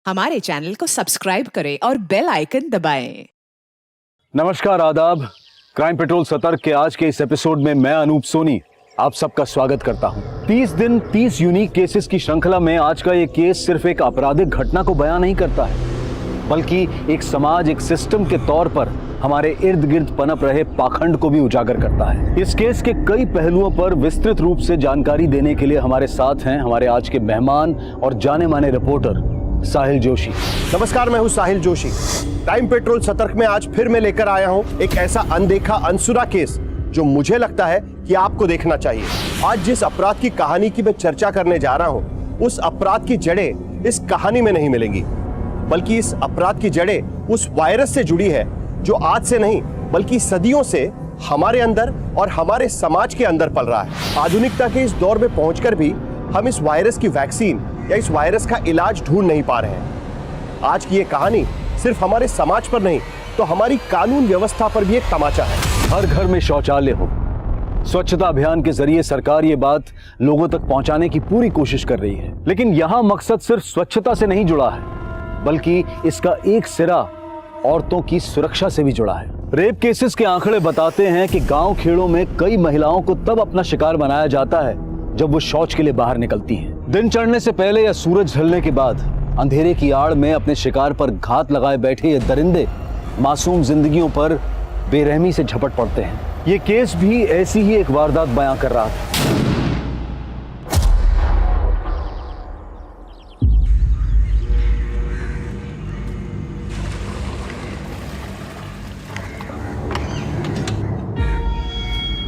हमारे चैनल को सब्सक्राइब करें और बेल आइकन दबाएं। नमस्कार, आदाब। क्राइम पेट्रोल सतर्क के आज के इस एपिसोड में मैं अनूप सोनी आप सबका स्वागत करता हूं। 30 दिन 30 यूनिक केसेस की श्रृंखला में आज का ये केस सिर्फ एक आपराधिक घटना को बयां नहीं करता है, बल्कि एक समाज, एक सिस्टम के तौर पर हमारे इर्द गिर्द पनप रहे पाखंड को भी उजागर करता है। इस केस के कई पहलुओं पर विस्तृत रूप से जानकारी देने के लिए हमारे साथ हैं हमारे आज के मेहमान और जाने माने रिपोर्टर साहिल जोशी। नमस्कार, मैं हूं साहिल जोशी। क्राइम पेट्रोल सतर्क में आज फिर मैं लेकर आया हूं एक ऐसा अनदेखा अनसुना केस जो मुझे लगता है कि आपको देखना चाहिए। आज जिस अपराध की कहानी की मैं चर्चा करने जा रहा हूं, उस अपराध की जड़ें इस कहानी में नहीं मिलेंगी, बल्कि इस अपराध की जड़ें उस वायरस से जुड़ी है जो आज से नहीं बल्कि सदियों से हमारे अंदर और हमारे समाज के अंदर पल रहा है। आधुनिकता के इस दौर में पहुंचकर भी हम इस वायरस की वैक्सीन या इस वायरस का इलाज ढूंढ नहीं पा रहे हैं। आज की ये कहानी सिर्फ हमारे समाज पर नहीं तो हमारी कानून व्यवस्था पर भी एक तमाचा है। हर घर में शौचालय हो, स्वच्छता अभियान के जरिए सरकार ये बात लोगों तक पहुंचाने की पूरी कोशिश कर रही है, लेकिन यहाँ मकसद सिर्फ स्वच्छता से नहीं जुड़ा है, बल्कि इसका एक सिरा औरतों की सुरक्षा से भी जुड़ा है। रेप केसेस के आंकड़े बताते हैं कि गांव खेड़ों में कई महिलाओं को तब अपना शिकार बनाया जाता है जब वो शौच के लिए बाहर निकलती हैं। दिन चढ़ने से पहले या सूरज ढलने के बाद अंधेरे की आड़ में अपने शिकार पर घात लगाए बैठे ये दरिंदे मासूम जिंदगियों पर बेरहमी से झपट पड़ते हैं। ये केस भी ऐसी ही एक वारदात बयां कर रहा था।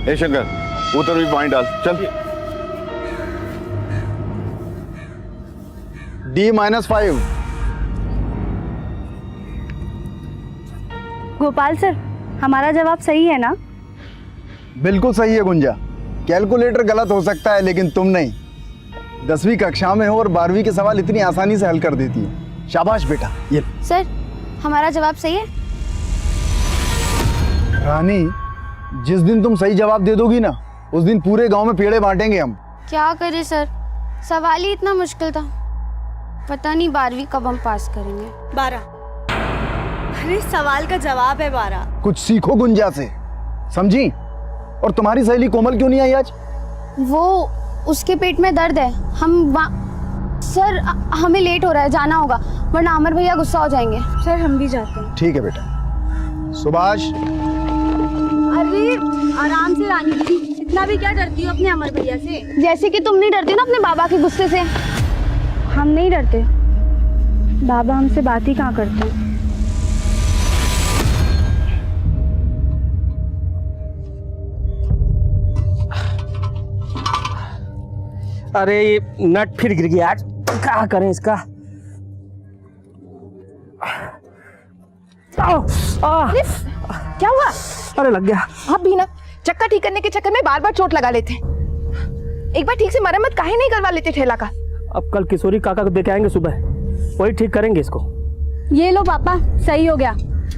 ए शंकर, उतर भी पॉइंट डाल, चल। D-5। गोपाल सर, हमारा जवाब सही है ना? बिल्कुल सही है गुंजा। कैलकुलेटर गलत हो सकता है लेकिन तुम नहीं। 10वीं कक्षा में हो और 12वीं के सवाल इतनी आसानी से हल कर देती है। शाबाश बेटा। ये सर, हमारा जवाब सही है। रानी, जिस दिन तुम सही जवाब दे दोगी ना, उस दिन पूरे गांव में पेड़े बांटेंगे हम। क्या करें सर, सवाल ही इतना मुश्किल था। पता नहीं 12वीं कब हम पास करेंगे। 12। अरे सवाल का जवाब है 12। कुछ सीखो गुंजा से, समझी? और तुम्हारी सहेली कोमल क्यों नहीं आई आज? वो उसके पेट में दर्द है। सर, हमें लेट हो रहा है, जाना होगा वरना अमर भैया गुस्सा हो जाएंगे। सर, हम भी जाते हैं। ठीक है बेटा। सुभाष। अरे आराम से रानी दीदी, इतना भी क्या डरती हो अपने अमर भैया से? जैसे कि तुम नहीं डरती ना अपने बाबा के गुस्से से। हम नहीं डरते, बाबा हमसे बात ही कहाँ करते हैं। अरे ये नट फिर गिर गया आज, क्या करें इसका? क्या हुआ? अरे लग गया। आप भी ना चक्का ठीक करने के चक्कर में बार बार चोट लगा लेते। एक बार ठीक से मरम्मत काहे नहीं करवा लेते ठेला का? अब कल किशोरी काका को देके आएंगे, सुबह वही ठीक करेंगे इसको। ये लो पापा, सही हो गया।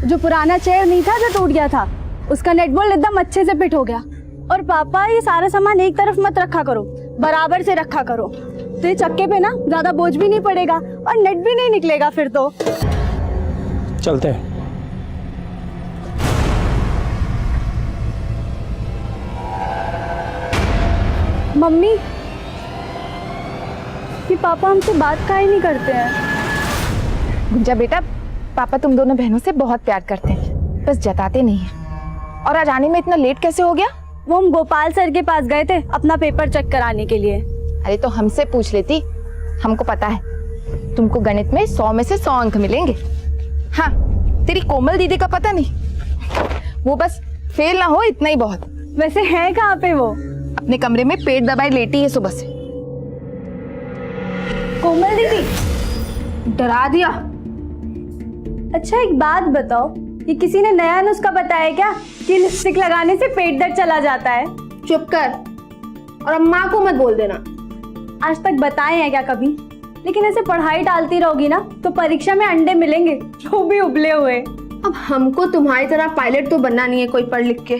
जो पुराना चेयर नहीं था जो टूट गया था, उसका नेट बोल्ट एकदम अच्छे से फिट हो गया। और पापा, ये सारा सामान एक तरफ मत रखा करो, बराबर से रखा करो, तो ये चक्के पे ना ज्यादा बोझ भी नहीं पड़ेगा और नेट भी नहीं निकलेगा फिर तो। चलते हैं। मम्मी, कि पापा हमसे बात काहे नहीं करते हैं? गुंजा बेटा, पापा तुम दोनों बहनों से बहुत प्यार करते हैं, बस जताते नहीं हैं। और आज आने में इतना लेट कैसे हो गया? वो हम गोपाल सर के पास गए थे अपना पेपर चेक कराने के लिए। अरे तो हमसे पूछ लेती, हमको पता है तुमको गणित में 100 में से 100 अंक मिलेंगे। हाँ, तेरी कोमल दीदी का पता नहीं, वो बस फेल ना हो इतना ही बहुत। वैसे है कहाँ पे वो? अपने कमरे में पेट दबाए लेटी है सुबह से। कोमल दीदी, डरा दिया। अच्छा एक बात बताओ, ये किसी ने नया नुस्खा बताया क्या कि लिपस्टिक लगाने से पेट दर्द चला जाता है? चुप कर, और अम्मा को मत बोल देना। आज तक बताए हैं क्या कभी? लेकिन ऐसे पढ़ाई डालती रहोगी ना तो परीक्षा में अंडे मिलेंगे, जो भी उबले हुए। अब हमको तुम्हारी तरह पायलट तो बनना नहीं है कोई पढ़ लिख के।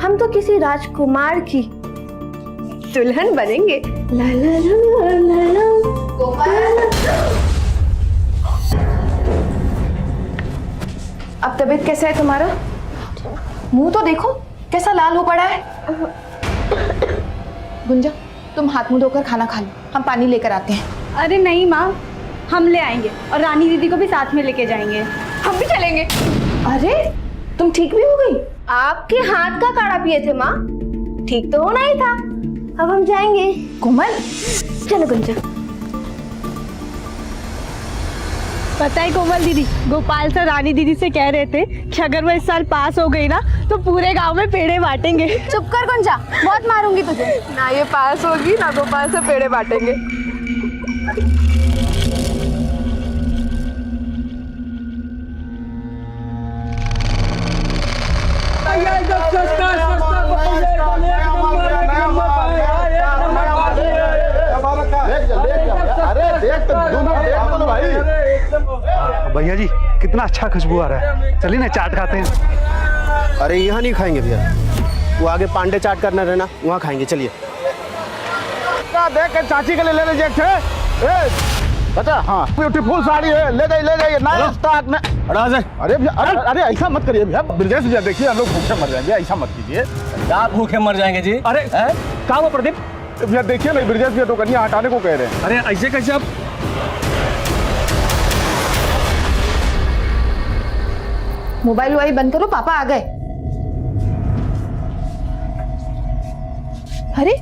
हम तो किसी राजकुमार की दुल्हन बनेंगे। ला ला ला ला ला ला। तबीयत कैसा है तुम्हारा? मुंह तो देखो कैसा लाल हो पड़ा है। गुंजा, तुम हाथ मुंह धोकर खाना खा लो, हम पानी लेकर आते हैं। अरे नहीं माँ, हम ले आएंगे और रानी दीदी को भी साथ में लेके जाएंगे। हम भी चलेंगे। अरे तुम ठीक भी हो गई? आपके हाथ का काढ़ा पिए थे माँ, ठीक तो होना ही था। अब हम जाएंगे। कोमल, चलो गुंजा। पता है कोमल दीदी, गोपाल सर रानी दीदी से कह रहे थे कि अगर मैं इस साल पास हो गई ना तो पूरे गांव में पेड़े बांटेंगे। चुप कर गुंजा, बहुत मारूंगी तुझे। ना ये पास होगी ना गोपाल से पेड़े बांटेंगे। भैया जी कितना अच्छा खुशबू आ रहा है, चलिए ना चाट खाते हैं। अरे यहाँ नहीं खाएंगे भैया, वो आगे पांडे चाट करना रहना, वहाँ खाएंगे। चलिए। देख के चाची के लिए ले लीजिए। बता, हाँ ब्यूटीफुल साड़ी है, ले जाइए ना स्टॉक में। अरे अरे ऐसा मत करिए भैया, ब्रिजेश भैया देखिए हम लोग भूखे मर जाएंगे, ऐसा मत कीजिए। क्या भूखे मर जाएंगे जी? अरे कहाँ वो प्रदीप? भैया देखिए ना, ब्रिजेश भैया तो कन्या हटाने को कह रहे हैं। अरे ऐसे कैसे आप? मोबाइल वाइल बंद करो, पापा आ गए। अरे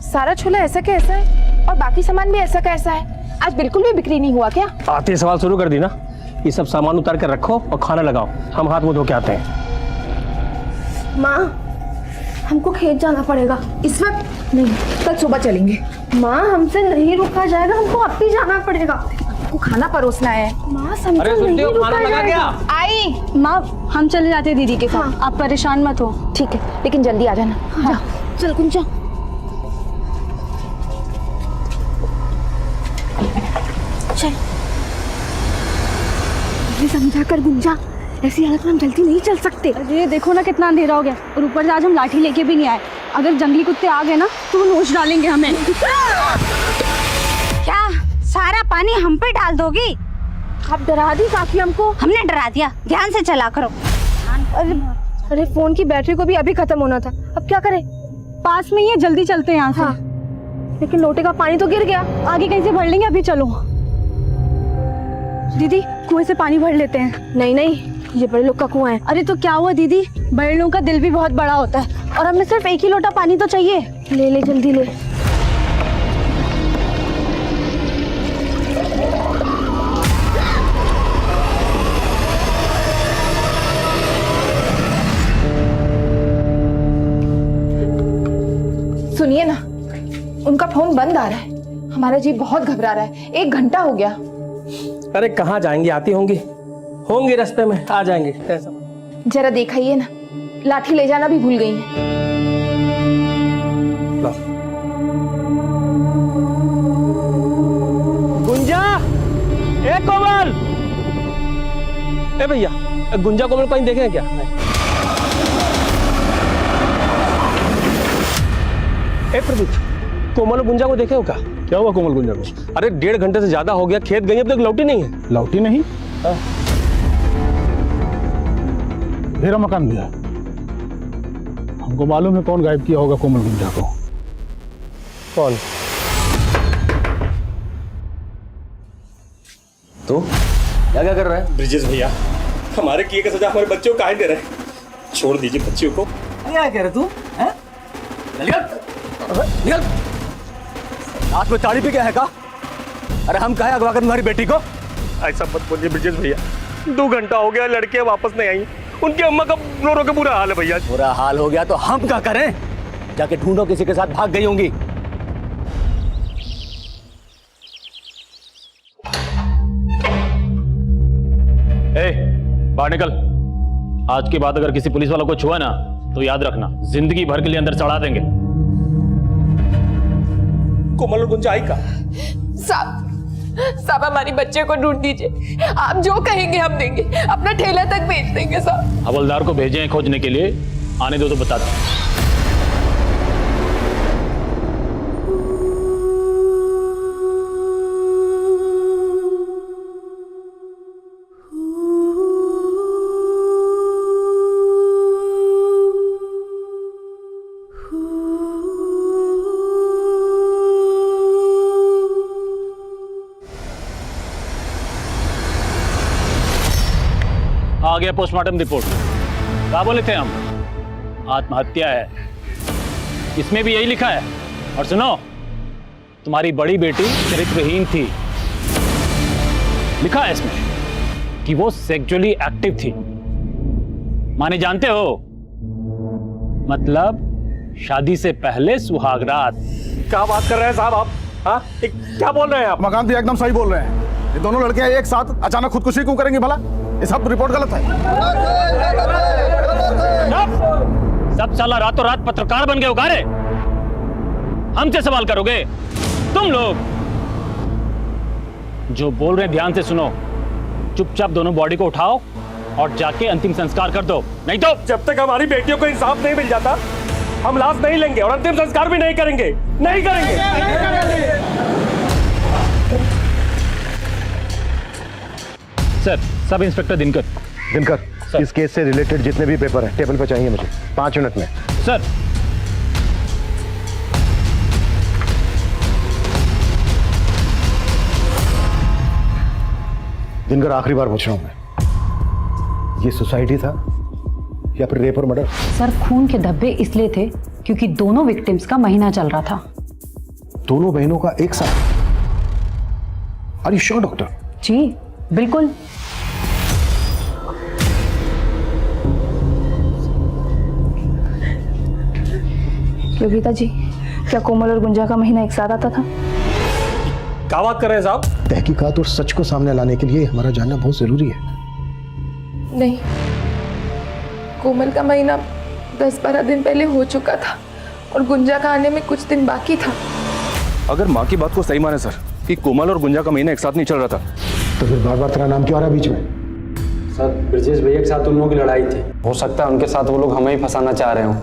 सारा छोला ऐसा का ऐसा है और बाकी सामान भी ऐसा का ऐसा है। आज बिल्कुल भी बिक्री नहीं हुआ क्या? आते सवाल शुरू कर दी ना। ये सब सामान उतार कर रखो और खाना लगाओ, हम हाथ मुंह धो के आते हैं। माँ, हमको खेत जाना पड़ेगा। इस वक्त नहीं, कल सुबह चलेंगे। माँ, हमसे नहीं रुका जाएगा, हमको अब भी जाना पड़ेगा। आपको खाना परोसना है। माँ समझो, नहीं रुका जाएगा। आई माँ, हम चले जाते हैं दीदी के साथ। आप परेशान मत हो। ठीक है, लेकिन जल्दी आ जाना। हाँ, चल गुंजा। चल, ये समझा कर गुंजा, ऐसी हालत में हम जल्दी नहीं चल सकते। अरे देखो ना कितना अंधेरा हो गया, और ऊपर से आज हम लाठी लेके भी नहीं आए। अगर जंगली कुत्ते आ गए ना तो वो नोच डालेंगे हमें। क्या सारा पानी हम पे डाल दोगी? आप डरा दी काफी हमको। हमने डरा दिया, ध्यान से चला करो। अरे फोन की बैटरी को भी अभी खत्म होना था, अब क्या करें? पास में ही है, जल्दी चलते हैं यहाँ से। हाँ, लेकिन लोटे का पानी तो गिर गया। आगे कहीं से भर लेंगे, अभी चलो। दीदी कुएं से पानी भर लेते हैं। नहीं नहीं, ये बड़े लोग का कुआं है। अरे तो क्या हुआ दीदी, बड़े लोगों का दिल भी बहुत बड़ा होता है, और हमें सिर्फ एक ही लोटा पानी तो चाहिए। ले ले, जल्दी ले। सुनिए ना, उनका फोन बंद आ रहा है। हमारा जी बहुत घबरा रहा है, 1 घंटा हो गया। अरे कहाँ जाएंगे, आती होंगे रास्ते में, आ जाएंगे। ऐसा जरा देखिए ना, लाठी ले जाना भी भूल गई हैं। गुंजा, ए कोमल, ए भैया, गुंजा कोमल कहीं देखे हैं क्या? ए प्रदीप, कोमल और गुंजा को देखे हो क्या? क्या हुआ कोमल गुंजा को? अरे 1.5 घंटे से ज्यादा हो गया, खेत गई अब तक लौटी नहीं है। लौटी नहीं? मेरा मकान भी है, हमको मालूम है कौन गायब किया होगा कोमल गुंजा को। कौन? तो क्या क्या कर रहा है? ब्रिजेश भैया, हमारे किए का सजा हमारे बच्चों को काहे दे रहे हैं? छोड़ दीजिए बच्चियों को। क्या कह रहे तू? हैं? निकल! हाथ में ताड़ी पे क्या है का? अरे हम काहे अगवा कर तुम्हारी बेटी को? ऐसा मत बोलिए ब्रिजेश भैया, 2 घंटा हो गया, लड़कियां वापस नहीं आई। उनकी अम्मा का रो रो के बुरा हाल है भैया। बुरा हाल हो गया तो हम क्या करें? जाके ढूंढो, किसी के साथ भाग गई होंगी। बाहर निकल। आज के बाद अगर किसी पुलिस वालों को छुआ ना तो याद रखना, जिंदगी भर के लिए अंदर चढ़ा देंगे। कोमल और गुंजा आई का? साहब हमारी बच्चे को ढूंढ दीजिए, आप जो कहेंगे हम देंगे, अपना ठेला तक भेज देंगे साहब। हवलदार को भेजे हैं खोजने के लिए, आने दो तो बता दो। आ गया पोस्टमार्टम रिपोर्ट। क्या बोले थे हम? आत्महत्या है, इसमें भी यही लिखा है। और सुनो, तुम्हारी बड़ी बेटी चरित्रहीन थी, लिखा है इसमें कि वो सेक्सुअली एक्टिव थी। माने जानते हो, मतलब शादी से पहले सुहागरात। क्या बात कर रहे हैं साहब आप? हाँ, क्या बोल रहे हैं आप? मकान एकदम सही बोल रहे हैं। ये दोनों लड़के एक साथ अचानक खुदकुशी क्यों करेंगे भला? ये सब रिपोर्ट गलत है। सब साला रातों रात पत्रकार बन गए उगारे। हमसे सवाल करोगे तुम लोग? जो बोल रहे हैं ध्यान से सुनो। चुपचाप दोनों बॉडी को उठाओ और जाके अंतिम संस्कार कर दो, नहीं तो जब तक हमारी बेटियों को इंसाफ नहीं मिल जाता हम लाश नहीं लेंगे और अंतिम संस्कार भी नहीं करेंगे। नहीं करेंगे। Sir, sub inspector Dinkar. Dinkar, इस केस से रिलेटेड जितने भी पेपर हैं टेबल पर चाहिए मुझे 5 मिनट में। सर। दिनकर, आखिरी बार पूछ रहा हूं मैं, ये सोसाइटी था या फिर रेप और मर्डर? सर, खून के धब्बे इसलिए थे क्योंकि दोनों विक्टिम्स का महीना चल रहा था। दोनों बहनों का एक साथ? Are you sure doctor? जी बिल्कुल। योगिता जी, क्या कोमल और गुंजा का महीना एक साथ आता था? क्या बात कर रहे हैं साहब? तहकीकात और सच को सामने लाने के लिए हमारा जानना बहुत जरूरी है। नहीं, कोमल का महीना 10-12 दिन पहले हो चुका था और गुंजा का आने में कुछ दिन बाकी था। अगर माँ की बात को सही माने सर कि कोमल और गुंजा का महीना एक साथ नहीं चल रहा था, तो फिर बार बार तेरा नाम क्यों आ रहा बीच में? सर, ब्रजेश भैया के साथ उन लोगों की लड़ाई थी। हो सकता है उनके साथ वो लोग हमें ही फंसाना चाह रहे हो।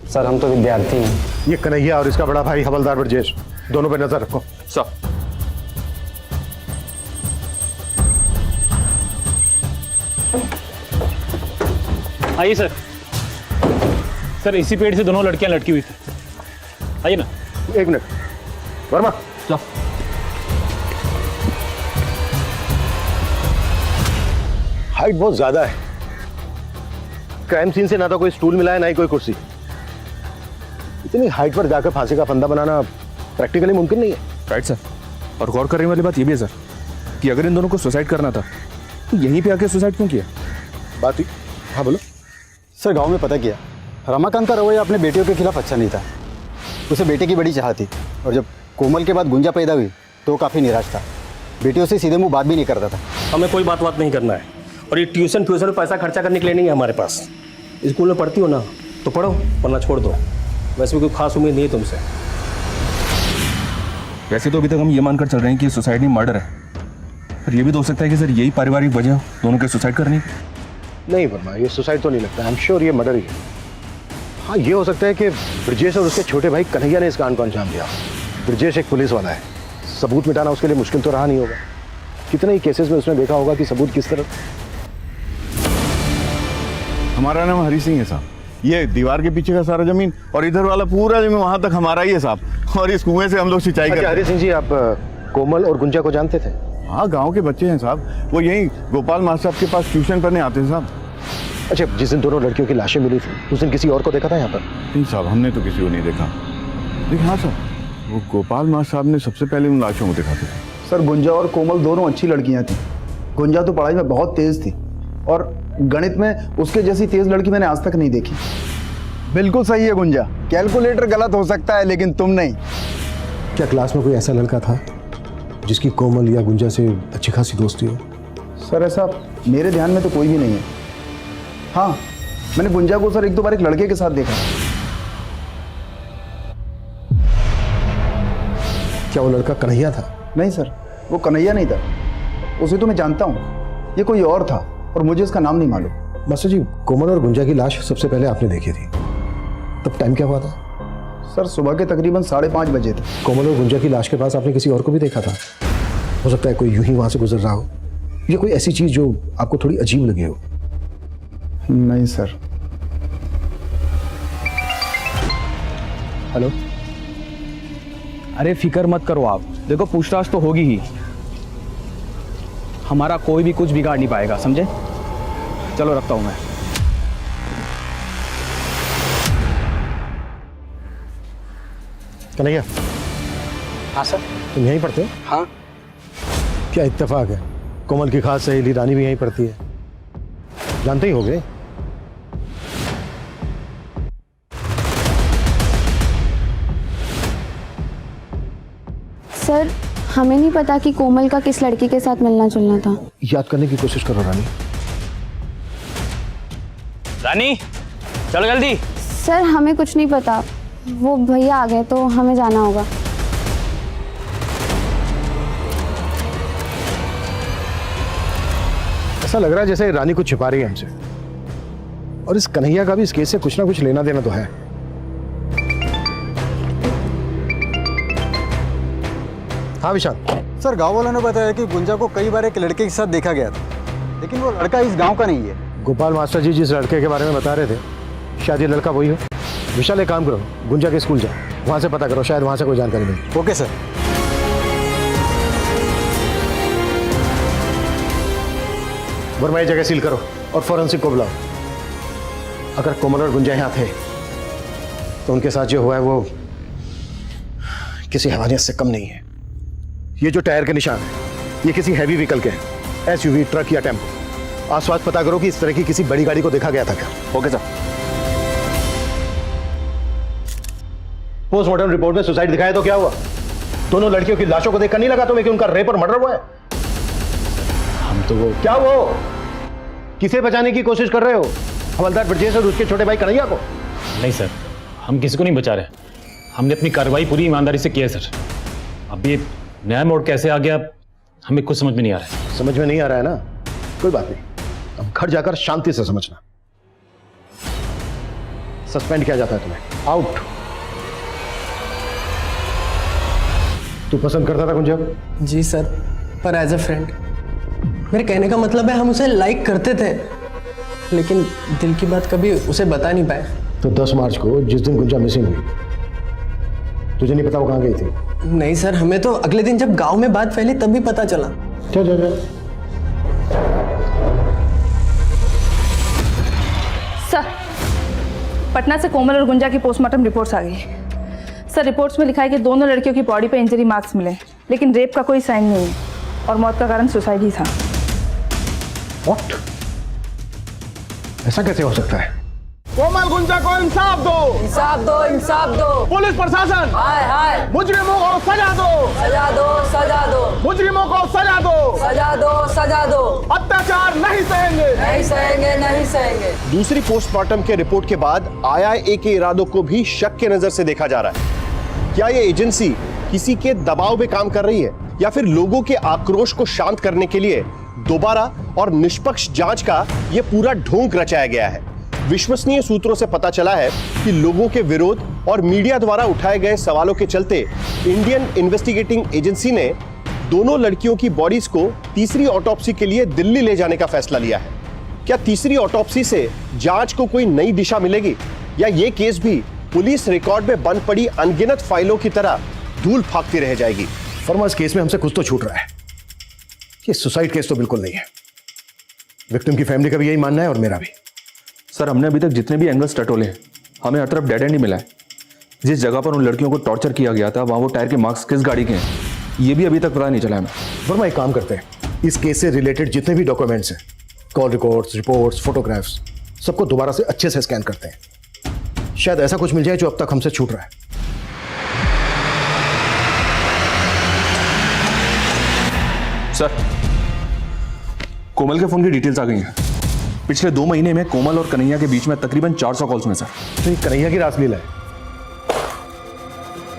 सर, हम तो विद्यार्थी हैं। ये कन्हैया और इसका बड़ा भाई हवलदार ब्रजेश, दोनों पे नजर रखो। सर। आइए सर। सर, इसी पेड़ से दोनों लड़कियां लटकी हुई थी। आइए ना। 1 मिनट। वर्मा, जाओ। हाइट बहुत ज्यादा है। क्राइम सीन से ना तो कोई स्टूल मिला है ना ही कोई कुर्सी। इतनी हाइट पर जाकर फांसी का फंदा बनाना प्रैक्टिकली मुमकिन नहीं है। Right sir. और गौर करने वाली बात यह भी है सर कि अगर इन दोनों को सुसाइड करना था तो यहीं पे आके सुसाइड क्यों किया? बात ही। हाँ बोलो। सर, गांव में पता किया, रमाकांत का रवैया अपने बेटियों के खिलाफ अच्छा नहीं था। उसे बेटे की बड़ी चाह थी और जब कोमल के बाद गुंजा पैदा हुई तो काफ़ी निराश था। बेटियों से सीधे मुंह बात भी नहीं करता था। हमें कोई बात नहीं करना है और ये ट्यूशन में पैसा खर्चा करने के लिए नहीं है हमारे पास। स्कूल में पढ़ती हो ना तो पढ़ो, वरना छोड़ दो। वैसे भी कोई खास उम्मीद नहीं है तुमसे। वैसे तो अभी तक हम ये मानकर चल रहे हैं कि सुसाइड नहीं मर्डर है, पर ये भी तो हो सकता है कि सर यही पारिवारिक वजह हो दोनों के सुसाइड करने की। नहीं वर्मा, ये सुसाइड तो नहीं लगता। आई एम श्योर ये मर्डर ही है। हाँ, ये हो सकता है कि ब्रजेश और उसके छोटे भाई कन्हैया ने इस कांड को अंजाम दिया। ब्रजेश एक पुलिस वाला है, सबूत मिटाना उसके लिए मुश्किल तो रहा नहीं होगा। कितने ही केसेस में उसने देखा होगा कि सबूत किस तरह। हमारा नाम हरी सिंह है साहब। ये दीवार के पीछे का सारा जमीन और इधर वाला पूरा जमीन वहां तक हमारा ही है साहब। और इस कुएं से हम लोग सिंचाई करते हैं। हरी सिंह जी, आप कोमल और गुंजा को जानते थे? हाँ, गांव के बच्चे हैं साहब। वो यहीं गोपाल मास्टर साहब के पास ट्यूशन पढ़ने आते हैं साहब। अच्छा, जिस दिन दोनों लड़कियों की लाशें मिली थी उस दिन किसी और को देखा था यहाँ पर? नहीं साहब, हमने तो किसी को नहीं देखा। लेकिन हाँ सर, वो गोपाल मास्टर साहब ने सबसे पहले उन लाशों को देखा था। सर, गुंजा और कोमल दोनों अच्छी लड़कियां थी। गुंजा तो पढ़ाई में बहुत तेज थी और गणित में उसके जैसी तेज लड़की मैंने आज तक नहीं देखी। बिल्कुल सही है गुंजा, कैलकुलेटर गलत हो सकता है लेकिन तुम नहीं। क्या क्लास में कोई ऐसा लड़का था जिसकी कोमल या गुंजा से अच्छी खासी दोस्ती हो? सर, ऐसा मेरे ध्यान में तो कोई भी नहीं है। हाँ, मैंने गुंजा को सर 1-2 बार एक लड़के के साथ देखा। क्या वो लड़का कन्हैया था? नहीं सर, वो कन्हैया नहीं था। उसे तो मैं जानता हूँ, ये कोई और था और मुझे इसका नाम नहीं मालूम। मास्टर जी, कोमल और गुंजा की लाश सबसे पहले आपने देखी थी, तब टाइम क्या हुआ था? सर, सुबह के तकरीबन 5:30 बजे थे। कोमल और गुंजा की लाश के पास आपने किसी और को भी देखा था? हो सकता है कोई यूं ही वहां से गुजर रहा हो, या कोई ऐसी चीज जो आपको थोड़ी अजीब लगी हो? नहीं सर। हेलो। अरे फिक्र मत करो आप, देखो पूछताछ तो होगी ही, हमारा कोई भी कुछ बिगाड़ नहीं पाएगा, समझे? चलो रखता हूँ मैं। कन्हैया, हाँ सर। तुम यहीं पढ़ते हो? हाँ। क्या इत्तेफाक है, कोमल की खास सहेली रानी भी यहीं पढ़ती है, जानते ही होगे। सर हमें नहीं पता कि कोमल का किस लड़की के साथ मिलना जुलना था। याद करने की कोशिश करो रानी। रानी चलो जल्दी। सर हमें कुछ नहीं पता, वो भैया आ गए तो हमें जाना होगा। ऐसा लग रहा है जैसे रानी कुछ छिपा रही है हमसे, और इस कन्हैया का भी इस केस से कुछ ना कुछ लेना देना तो है। हाँ विशाल। सर गांव वालों ने बताया कि गुंजा को कई बार एक लड़के के साथ देखा गया था, लेकिन वो लड़का इस गांव का नहीं है। गोपाल मास्टर जी जिस लड़के के बारे में बता रहे थे, शायद ये लड़का वही हो। विशाल एक काम करो, गुंजा के स्कूल जाओ, वहां से पता करो, शायद वहां से कोई जानकारी मिले। Okay sir. वर्मा ये जगह सील करो और फॉरेंसिक को बुलाओ। अगर कोमल और गुंजा यहाँ थे तो उनके साथ जो हुआ है वो किसी हैवानियत से कम नहीं है। ये जो टायर के निशान है ये किसी हैवी व्हीकल के हैं, एसयूवी, ट्रक या टेम्पो। आसपास पता करो कि इस तरह की किसी बड़ी गाड़ी को देखा गया था क्या। Okay sir. पोस्टमार्टम रिपोर्ट में सुसाइड दिखाया तो क्या हुआ? दोनों लड़कियों की लाशों को देखकर नहीं लगा तुम्हें कि उनका रेप और मर्डर हुआ है? हम तो वो क्या वो किसे बचाने की कोशिश कर रहे हो? हवलदार ब्रजेश और उसके छोटे भाई कन्हैया को? नहीं सर, हम किसी को नहीं बचा रहे। हमने अपनी कार्रवाई पूरी ईमानदारी से की है सर। अब ये नया मोड़ कैसे आ गया हमें कुछ समझ में नहीं आ रहा है। समझ में नहीं आ रहा है ना, कोई बात नहीं, अब घर जाकर शांति से समझना। सस्पेंड किया जाता है तुम्हें, आउट। तू पसंद करता था गुंजा? जी सर, पर एज अ फ्रेंड। मेरे कहने का मतलब है हम उसे लाइक करते थे, लेकिन दिल की बात कभी उसे बता नहीं पाए। तो 10 मार्च को जिस दिन गुंजा मिसिंग हुई, तुझे नहीं पता वो कहाँ गई थी? नहीं सर, हमें तो अगले दिन जब गांव में बात फैली तब भी पता चला। चल सर पटना से कोमल और गुंजा की पोस्टमार्टम रिपोर्ट्स आ गई। सर रिपोर्ट्स में लिखा है कि दोनों लड़कियों की बॉडी पे इंजरी मार्क्स मिले, लेकिन रेप का कोई साइन नहीं है और मौत का कारण सुसाइड ही था। व्हाट? ऐसा कैसे हो सकता है? कोमल गुंजा को इंसाफ दो, इंसाफ दो, इंसाफ दो। पुलिस प्रशासन, हाय हाय। मुजरिमों को सजा दो, सजा दो, सजा दो। मुजरिमों को सजा दो, सजा दो, सजा दो। अत्याचार नहीं सहेंगे, नहीं सहेंगे, नहीं सहेंगे। दूसरी पोस्टमार्टम के रिपोर्ट के बाद आईआईए के इरादों को भी शक के नजर से देखा जा रहा है। क्या ये एजेंसी किसी के दबाव में काम कर रही है या फिर लोगों के आक्रोश को शांत करने के लिए दोबारा और निष्पक्ष जांच का यह पूरा ढोंग रचाया गया है? विश्वसनीय सूत्रों से पता चला है कि लोगों के विरोध और मीडिया द्वारा उठाए गए सवालों के चलते इंडियन इन्वेस्टिगेटिंग एजेंसी ने दोनों लड़कियों की बॉडीज को तीसरी ऑटोप्सी के लिए दिल्ली ले जाने का फैसला लिया है। क्या तीसरी ऑटोप्सी से जांच को कोई नई दिशा मिलेगी या ये केस भी पुलिस रिकॉर्ड में बंद पड़ी अनगिनत फाइलों की तरह धूल फाकती रह जाएगी? फर्मा, इस केस में हमसे कुछ तो छूट रहा है। ये सुसाइड केस तो बिल्कुल नहीं है। विक्टिम की फैमिली का भी यही मानना है और मेरा भी। सर हमने अभी तक जितने भी एंगल्स टटोले हैं, हमें हर तरफ डेड एंड ही मिला है। जिस जगह पर उन लड़कियों को टॉर्चर किया गया था वहां वो टायर के मार्क्स किस गाड़ी के हैं ये भी अभी तक पता नहीं चला हमें। वर्मा, एक काम करते हैं, इस केस से रिलेटेड जितने भी डॉक्यूमेंट्स हैं, कॉल रिकॉर्ड्स, रिपोर्ट्स, फोटोग्राफ्स, सबको दोबारा से अच्छे से स्कैन करते हैं। शायद ऐसा कुछ मिल जाए जो अब तक हमसे छूट रहा है। सर कोमल के फोन की डिटेल्स आ गई हैं। पिछले 2 महीने में कोमल और कन्हैया के बीच में तकरीबन 400 कॉल्स में सर। तो ये कन्हैया की रासलीला है?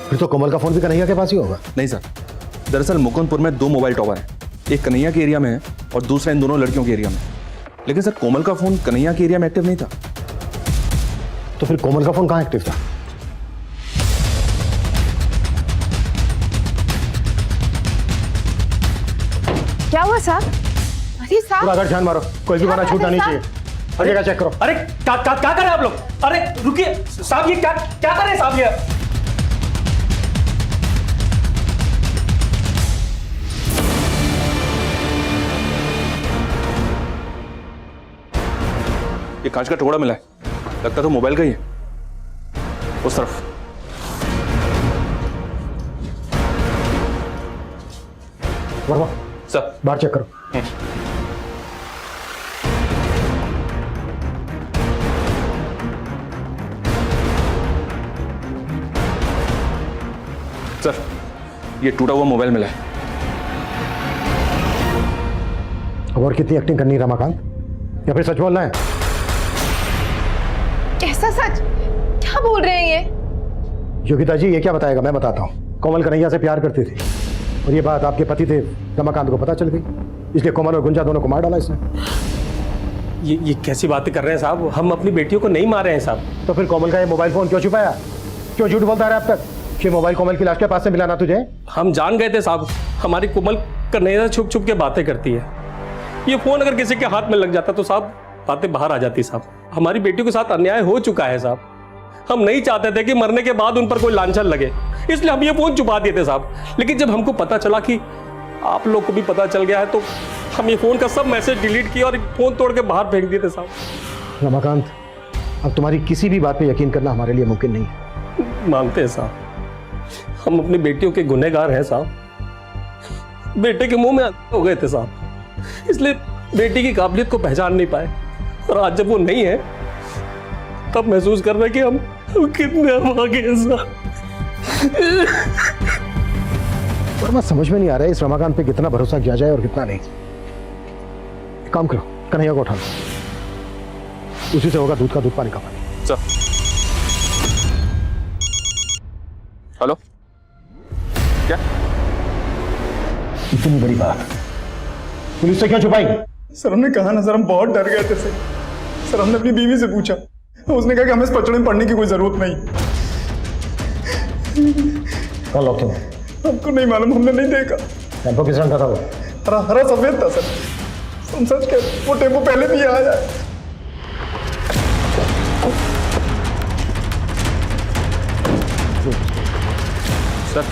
फिर तो कोमल का फोन भी कन्हैया के पास ही होगा। नहीं सर, दरअसल मुकुंदपुर में 2 मोबाइल टावर हैं, एक कन्हैया के एरिया में है और दूसरा इन दोनों लड़कियों के एरिया में। लेकिन सर कोमल का फोन कन्हैया के एरिया में एक्टिव नहीं था। तो फिर कोमल का फोन कहां एक्टिव था? क्या हुआ साहब? अरे साहब, पूरा घर ध्यान मारो, कोई भी गाना छूटना नहीं चाहिए। हर जगह चेक करो। अरे क्या कर रहे हैं आप लोग? अरे रुकिए साहब, ये क्या कर रहे हैं साहब? ये ये कांच का टुकड़ा मिला है, लगता तो मोबाइल का ही है। उस तरफ। वर्मा सर बाहर चेक करो। सर ये टूटा हुआ मोबाइल मिला है। और कितनी एक्टिंग करनी है रमाकांत, या फिर सच बोलना है? कैसा सच? क्या बोल रहे हैं ये? योगिता जी ये क्या बताएगा, मैं बताता हूँ। कोमल कन्हैया से प्यार करती थी और ये बात आपके पति थे रमाकांत को पता चल गई, इसलिए कोमल और गुंजा दोनों को मार डाला इसने। ये कैसी बातें कर रहे हैं साहब? हम अपनी बेटियों को नहीं मारे हैं साहब। तो फिर कोमल का ये मोबाइल फोन क्यों छुपाया? क्यों झूठ बोलता रहा अब तक कि मोबाइल कोमल की लाश के पास से मिला ना तुझे? हम जान गए थे साहब, हमारी कोमल कन्हैया छुप छुप के बातें करती है। ये फोन अगर किसी के हाथ में लग जाता तो साहब बातें बाहर आ जाती साहब। हमारी बेटियों के साथ अन्याय हो चुका है साहब। हम नहीं चाहते थे कि मरने के बाद उन पर कोई लांछन लगे, इसलिए हम ये फोन छुपा दिए थे साहब। लेकिन जब हमको पता चला कि आप लोग को भी पता चल गया है तो हम ये फोन का सब मैसेज डिलीट किया और फोन तोड़ के बाहर फेंक दिए थे साहब। रमाकांत, अब तुम्हारी किसी भी बात पे यकीन करना हमारे लिए मुमकिन नहीं है। मानते हैं साहब, हम अपनी बेटियों के गुनहगार हैं साहब। बेटे के मुंह में हो गए थे साहब, इसलिए बेटी की काबिलियत को पहचान नहीं पाए। और आज जब वो नहीं है तब महसूस कर रहे कि हम कितने आगे हैं साहब। पर मैं समझ में नहीं आ रहा है इस रमाकांत पे कितना भरोसा किया जाए और कितना नहीं। काम करो, कन्हैया को उठा लो, उसी से होगा दूध का दूध पानी का पानी। सर हेलो, क्या इतनी बड़ी बात पुलिस से क्यों छुपाई? सर हमने कहा ना सर, हम बहुत डर गए थे सर। हमने अपनी बीवी से पूछा, उसने कहा कि हमें इस पचड़े में पढ़ने की कोई जरूरत नहीं। कौन लोग थे? हमको नहीं मालूम, हमने नहीं देखा। टेम्पो किस रंग का था वो? हरा हरा सफेद था सर। हम सच कह, वो टेम्पो पहले भी आया है। सर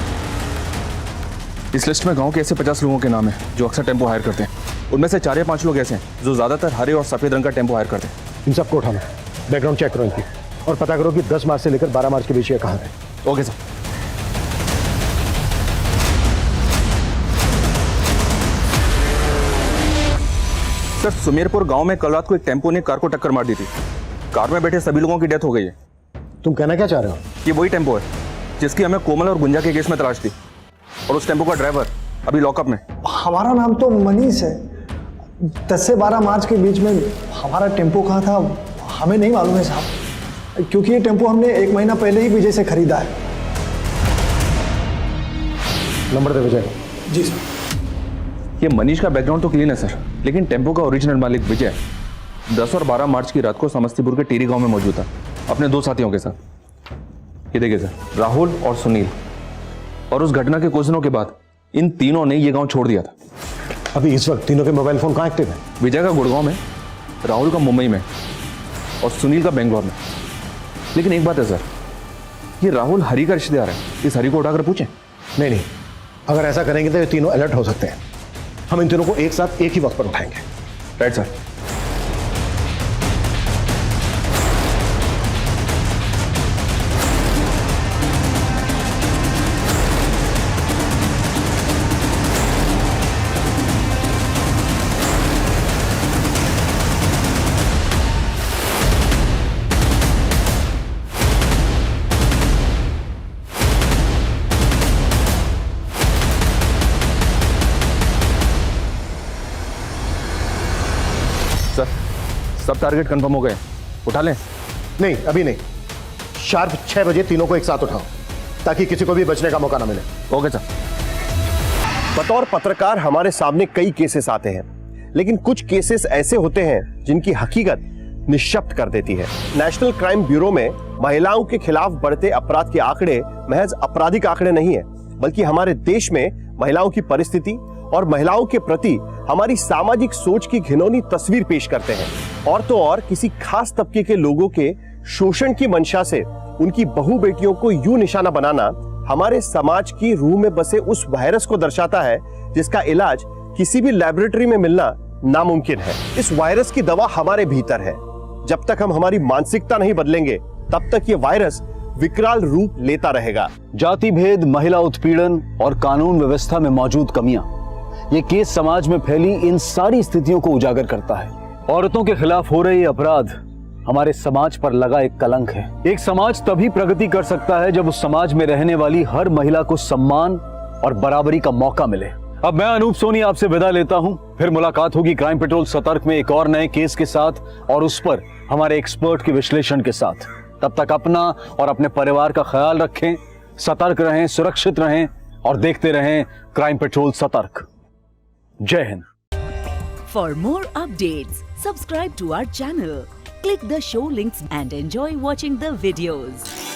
इस लिस्ट में गांव के ऐसे 50 लोगों के नाम हैं जो अक्सर टेम्पो हायर करते हैं। उनमें से 4 या 5 लोग ऐसे हैं जो ज्यादातर हरे और सफेद रंग का टेम्पो हायर करते हैं। इन सबको उठाना, बैकग्राउंड चेक करो इनकी और पता करो कि 10 मार्च से लेकर 12 मार्च के बीच ये कहाँ है। Okay sir. सर सुमेरपुर गांव में कल रात को एक टेम्पो ने कार को टक्कर मार दी थी। कार में बैठे सभी लोगों की डेथ हो गई है। तुम कहना क्या चाह रहे हो? ये वही टेम्पो है जिसकी हमें कोमल और गुंजा के केस में तलाश थी, और उस टेम्पो का ड्राइवर अभी लॉकअप में। हमारा नाम तो मनीष है। 10 से 12 मार्च के बीच में हमारा टेम्पो कहाँ था हमें नहीं मालूम है साहब, क्योंकि ये टेम्पो हमने 1 महीना पहले ही विजय से खरीदा है। नंबर दे विजय। जी सर। ये मनीष का बैकग्राउंड तो क्लीन है सर, लेकिन टेम्पो का ओरिजिनल मालिक विजय 10 और 12 मार्च की रात को समस्तीपुर के टेरी गांव में मौजूद था अपने 2 साथियों के साथ। ये देखिए सर, राहुल और सुनील। और उस घटना के कुछ दिनों के बाद इन तीनों ने ये गांव छोड़ दिया था। अभी इस वक्त तीनों के मोबाइल फोन कहाँ एक्टिव है? विजय का गुड़गांव में, राहुल का मुंबई में और सुनील का बेंगलोर में। लेकिन एक बात है सर, ये राहुल हरी का रिश्तेदार है, इस हरी को उठाकर पूछें। नहीं, अगर ऐसा करेंगे तो ये तीनों अलर्ट हो सकते हैं। हम इन तीनों को एक साथ एक ही वक्त पर उठाएंगे। Right sir. सब टारगेट कंफर्म हो गए, उठा लें? नहीं, अभी नहीं। शार्प 6 बजे तीनों को एक साथ उठाओ ताकि किसी को भी बचने का मौका ना मिले। Okay sir. बतौर पत्रकार हमारे सामने कई केसेस आते हैं, लेकिन कुछ केसेस ऐसे होते हैं जिनकी हकीकत निश्शब्द कर देती है। नेशनल क्राइम ब्यूरो में महिलाओं के खिलाफ बढ़ते अपराध के आंकड़े महज आपराधिक आंकड़े नहीं है, बल्कि हमारे देश में महिलाओं की परिस्थिति और महिलाओं के प्रति हमारी सामाजिक सोच की घिनौनी तस्वीर पेश करते हैं। और तो और किसी खास तबके के लोगों के शोषण की मंशा से उनकी बहू बेटियों को यूं निशाना बनाना हमारे समाज की रूह में बसे उस वायरस को दर्शाता है जिसका इलाज किसी भी लैबोरेटरी में मिलना नामुमकिन है। इस वायरस की दवा हमारे भीतर है, जब तक हम हमारी मानसिकता नहीं बदलेंगे तब तक ये वायरस विकराल रूप लेता रहेगा। जाति भेद, महिला उत्पीड़न और कानून व्यवस्था में मौजूद कमियां, ये केस समाज में फैली इन सारी स्थितियों को उजागर करता है। औरतों के खिलाफ हो रहे अपराध हमारे समाज पर लगा एक कलंक है। एक समाज तभी प्रगति कर सकता है जब उस समाज में रहने वाली हर महिला को सम्मान और बराबरी का मौका मिले। अब मैं अनूप सोनी आपसे विदा लेता हूं। फिर मुलाकात होगी क्राइम पेट्रोल सतर्क में एक और नए केस के साथ और उस पर हमारे एक्सपर्ट के विश्लेषण के साथ। तब तक अपना और अपने परिवार का ख्याल रखें, सतर्क रहें, सुरक्षित रहें और देखते रहें क्राइम पेट्रोल सतर्क। जय Hind. For more updates, subscribe to our channel, click the show links and enjoy watching the videos.